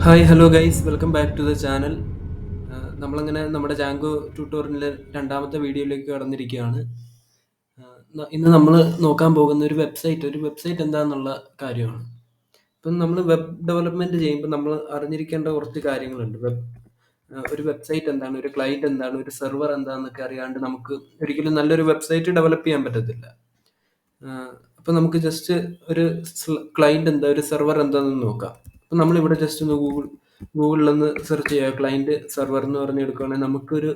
Hi hello guys welcome back to the channel. നമ്മളങ്ങനെ നമ്മുടെ ജാങ്കോ ട്യൂട്ടോറിയലിലെ രണ്ടാമത്തെ വീഡിയോയിലേക്ക് കടന്നിരിക്കുകയാണ്. ഇന്ന് നമ്മൾ നോക്കാൻ പോകുന്ന ഒരു വെബ്സൈറ്റ് എന്താണെന്നുള്ള കാര്യമാണ്. ഇപ്പം നമ്മൾ വെബ് ഡെവലപ്മെന്റ് ചെയ്യുമ്പോൾ നമ്മൾ അറിഞ്ഞിരിക്കേണ്ട കുറച്ച് കാര്യങ്ങളുണ്ട്. ഒരു വെബ്സൈറ്റ് എന്താണ്, ഒരു ക്ലയന്റ് എന്താണ്, ഒരു സെർവർ എന്താണെന്നൊക്കെ അറിയാണ്ട് നമുക്ക് ഒരിക്കലും നല്ലൊരു വെബ്സൈറ്റ് ഡെവലപ്പ് ചെയ്യാൻ പറ്റത്തില്ല. അപ്പം നമുക്ക് ജസ്റ്റ് ഒരു ക്ലയന്റ് എന്താ, ഒരു സെർവർ എന്താണെന്ന് നോക്കാം. അപ്പം നമ്മളിവിടെ ജസ്റ്റ് ഒന്ന് ഗൂഗിളിലൊന്ന് സെർച്ച് ചെയ്യുക, ക്ലയന്റ് സെർവർ എന്ന് പറഞ്ഞ് എടുക്കുകയാണെങ്കിൽ നമുക്കൊരു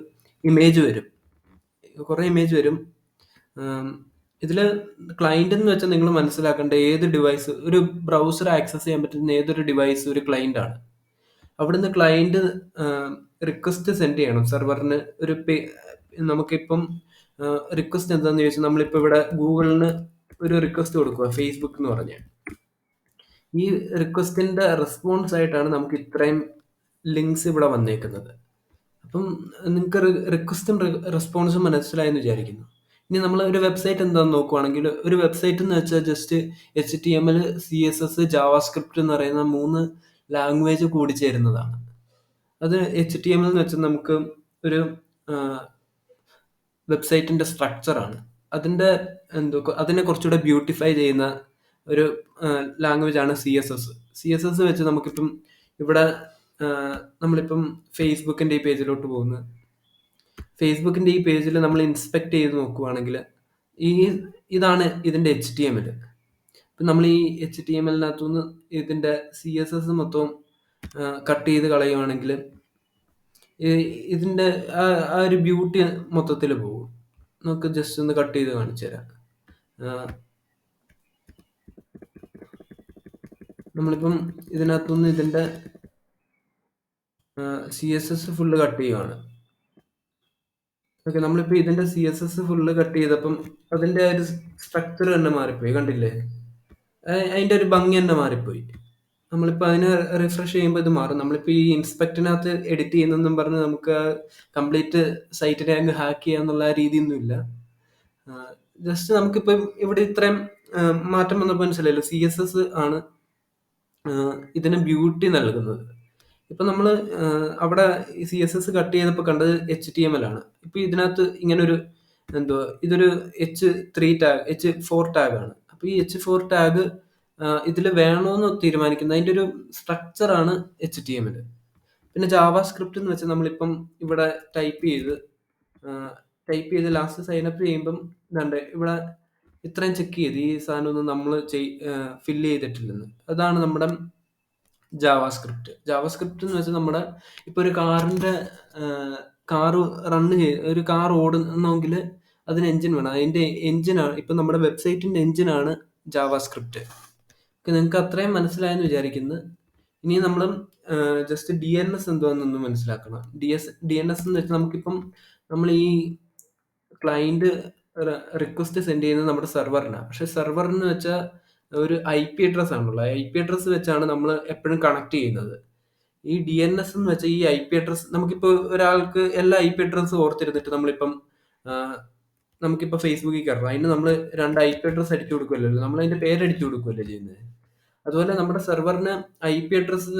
ഇമേജ് വരും, കുറേ ഇമേജ് വരും. ഇതിൽ ക്ലയന്റ് എന്ന് വെച്ചാൽ നിങ്ങൾ മനസ്സിലാക്കേണ്ട ഏത് ഡിവൈസ്, ഒരു ബ്രൗസർ ആക്സസ് ചെയ്യാൻ പറ്റുന്ന ഏതൊരു ഡിവൈസ് ഒരു ക്ലയന്റ് ആണ്. അവിടുന്ന് ക്ലയന്റ് റിക്വസ്റ്റ് സെൻഡ് ചെയ്യണം സെർവറിന്. നമുക്കിപ്പം റിക്വസ്റ്റ് എന്താണെന്ന് ചോദിച്ചാൽ നമ്മളിപ്പോൾ ഇവിടെ ഗൂഗിളിന് ഒരു റിക്വസ്റ്റ് കൊടുക്കുക, ഫേസ്ബുക്ക് എന്ന് പറഞ്ഞ്. ഈ റിക്വസ്റ്റിന്റെ റെസ്പോൺസ് ആയിട്ടാണ് നമുക്ക് ഇത്രയും ലിങ്ക്സ് ഇവിടെ വന്നേക്കുന്നത്. അപ്പം നിങ്ങൾക്ക് റിക്വസ്റ്റും റെസ്പോൺസും മനസ്സിലായെന്ന് വിചാരിക്കുന്നു. ഇനി നമ്മൾ ഒരു വെബ്സൈറ്റ് എന്താണെന്ന് നോക്കുവാണെങ്കിൽ, ഒരു വെബ്സൈറ്റ് എന്ന് വെച്ചാൽ ജസ്റ്റ് HTML, CSS, JavaScript എന്ന് പറയുന്ന 3 ലാംഗ്വേജ് കൂടി ചേരുന്നതാണ്. അത് HTML എന്ന് വെച്ചാൽ നമുക്ക് ഒരു വെബ്സൈറ്റിന്റെ സ്ട്രക്ചറാണ്. അതിനെ കുറച്ചുകൂടെ ബ്യൂട്ടിഫൈ ചെയ്യുന്ന ഒരു ലാംഗ്വേജ് ആണ് CSS വെച്ച് നമുക്കിപ്പം ഇവിടെ നമ്മളിപ്പം ഫേസ്ബുക്കിന്റെ ഈ പേജിലോട്ട് പോകുന്നു. ഫേസ്ബുക്കിന്റെ ഈ പേജിൽ നമ്മൾ ഇൻസ്പെക്ട് ചെയ്ത് നോക്കുവാണെങ്കിൽ ഇതാണ് ഇതിന്റെ HTML. ഇപ്പം നമ്മൾ ഈ HTML-നകത്തുനിന്ന് ഇതിന്റെ CSS മൊത്തവും കട്ട് ചെയ്ത് കളയുവാണെങ്കിൽ ഇതിന്റെ ആ ഒരു ബ്യൂട്ടി മൊത്തത്തിൽ പോകും. നമുക്ക് ജസ്റ്റ് ഒന്ന് കട്ട് ചെയ്ത് കാണിച്ചു തരാം. നമ്മളിപ്പം ഇതിനകത്തുനിന്ന് ഇതിന്റെ CSS ഫുള്ള് കട്ട് ചെയ്യുവാണ്. ഓക്കെ, നമ്മളിപ്പോൾ ഇതിന്റെ CSS ഫുള്ള് കട്ട് ചെയ്തപ്പം അതിന്റെ ഒരു സ്ട്രക്ചർ തന്നെ മാറിപ്പോയി, കണ്ടില്ലേ? അതിന്റെ ഒരു ഭംഗി തന്നെ മാറിപ്പോയി. നമ്മളിപ്പോൾ അതിനെ റിഫ്രഷ് ചെയ്യുമ്പോൾ ഇത് മാറും. നമ്മളിപ്പോൾ ഈ ഇൻസ്പെക്റ്റിനകത്ത് എഡിറ്റ് ചെയ്യുന്നെന്നും പറഞ്ഞ് നമുക്ക് കംപ്ലീറ്റ് സൈറ്റിനെ അങ്ങ് ഹാക്ക് ചെയ്യാന്നുള്ള രീതിയൊന്നും ഇല്ല. ജസ്റ്റ് നമുക്കിപ്പം ഇവിടെ ഇത്രയും മാറ്റം വന്നപ്പോൾ മനസ്സിലായല്ലോ, CSS ആണ് ഇതിന് ബ്യൂട്ടി നൽകുന്നത്. ഇപ്പൊ നമ്മൾ അവിടെ CSS കട്ട് ചെയ്തപ്പോൾ കണ്ടത് HTML ആണ്. ഇപ്പൊ ഇതിനകത്ത് ഇങ്ങനൊരു ഇതൊരു H4 ടാഗ് ആണ്. അപ്പൊ ഈ H4 ടാഗ് ഇതിൽ വേണോന്ന് തീരുമാനിക്കുന്നത് അതിന്റെ ഒരു സ്ട്രക്ചറാണ് HTML. പിന്നെ JavaScript എന്ന് വെച്ചാൽ നമ്മളിപ്പം ഇവിടെ ടൈപ്പ് ചെയ്ത് ലാസ്റ്റ് സൈനപ്പ് ചെയ്യുമ്പം ഇവിടെ ഇത്രയും ചെക്ക് ചെയ്ത് ഈ സാധനം ഒന്നും നമ്മൾ ഫില്ല് ചെയ്തിട്ടില്ലെന്ന്. അതാണ് നമ്മുടെ ജാവാസ്ക്രിപ്റ്റ് എന്ന് വെച്ചാൽ നമ്മുടെ ഇപ്പൊ ഒരു ഒരു കാർ ഓടുന്നെങ്കിൽ അതിന് എഞ്ചിൻ വേണം. അതിന്റെ എഞ്ചിനാണ് ഇപ്പൊ നമ്മുടെ വെബ്സൈറ്റിന്റെ എഞ്ചിനാണ് ജാവാസ്ക്രിപ്റ്റ്. നിങ്ങൾക്ക് അത്രയും മനസ്സിലായെന്ന് വിചാരിക്കുന്നു. ഇനി നമ്മൾ ജസ്റ്റ് DNS എന്താണെന്നൊന്ന് മനസ്സിലാക്കണം. DNS എന്ന് വെച്ചാൽ നമുക്കിപ്പം നമ്മൾ ഈ ക്ലയന്റ് റിക്വസ്റ്റ് സെൻഡ് ചെയ്യുന്നത് നമ്മുടെ സെർവറിനാണ്. പക്ഷെ സെർവറിന് വെച്ചാൽ ഒരു IP അഡ്രസ് ആണുള്ളത്. IP അഡ്രസ് വെച്ചാണ് നമ്മൾ എപ്പോഴും കണക്ട് ചെയ്യുന്നത്. ഈ DNS എന്ന് വെച്ചാൽ ഈ IP അഡ്രസ് നമുക്കിപ്പോൾ ഒരാൾക്ക് എല്ലാ IP അഡ്രസ്സും ഓർത്തിരുന്നിട്ട് നമുക്കിപ്പോൾ ഫേസ്ബുക്കിൽ കയറണം, അതിന് നമ്മൾ 2 IP അഡ്രസ് അടിച്ചു കൊടുക്കുമല്ലോ, നമ്മൾ അതിന്റെ പേര് അടിച്ചു കൊടുക്കുമല്ലോ ചെയ്യുന്നത്. അതുപോലെ നമ്മുടെ സെർവറിന് IP അഡ്രസ്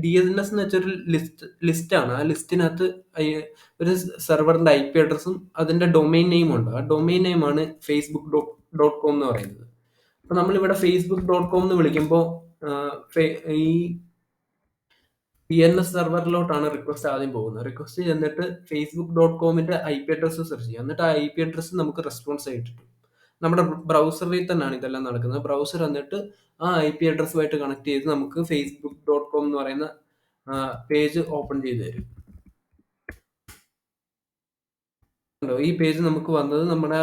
DNS എന്ന് വെച്ചൊരു ലിസ്റ്റാണ്. ആ ലിസ്റ്റിനകത്ത് ഒരു സെർവറിന്റെ IP അഡ്രസ്സും അതിന്റെ ഡൊമൈൻ നെയിമും ഉണ്ട്. ആ ഡൊമൈൻ നെയിമാണ് facebook.com എന്ന് പറയുന്നത്. അപ്പൊ നമ്മളിവിടെ facebook.com എന്ന് വിളിക്കുമ്പോൾ ഈ DNS സെർവറിലോട്ടാണ് റിക്വസ്റ്റ് ആദ്യം പോകുന്നത്. റിക്വസ്റ്റ് ചെന്നിട്ട് facebook.comന്റെ IP അഡ്രസ് സെർച്ച് ചെയ്യുക. എന്നിട്ട് ആ IP അഡ്രസ് നമുക്ക് റെസ്പോൺസ് ആയിട്ട് നമ്മുടെ ബ്രൗസറിൽ തന്നെയാണ് ഇതെല്ലാം നടക്കുന്നത്. ബ്രൗസർ എന്നിട്ട് ആ IP അഡ്രസ്സുമായിട്ട് കണക്ട് ചെയ്ത് നമുക്ക് facebook.com എന്ന് പറയുന്ന പേജ് ഓപ്പൺ ചെയ്ത് തരും. ഈ പേജ് നമുക്ക് വന്നത് നമ്മുടെ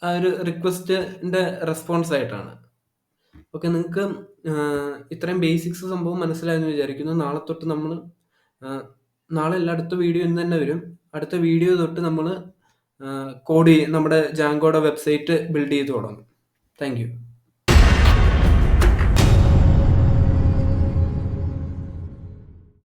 ആ ഒരു റിക്വസ്റ്റിന്റെ റെസ്പോൺസ് ആയിട്ടാണ്. ഓക്കെ, നിങ്ങൾക്ക് ഇത്രയും ബേസിക്സ് സംഭവം മനസ്സിലായെന്ന് വിചാരിക്കുന്നു. നാളെ അല്ല, അടുത്ത വീഡിയോ ഇന്ന് തന്നെ വരും. അടുത്ത വീഡിയോ തൊട്ട് നമ്മൾ നമ്മുടെ ജാങ്കോയുടെ വെബ്സൈറ്റ് ബിൽഡ് ചെയ്ത് തുടങ്ങും. Thank you.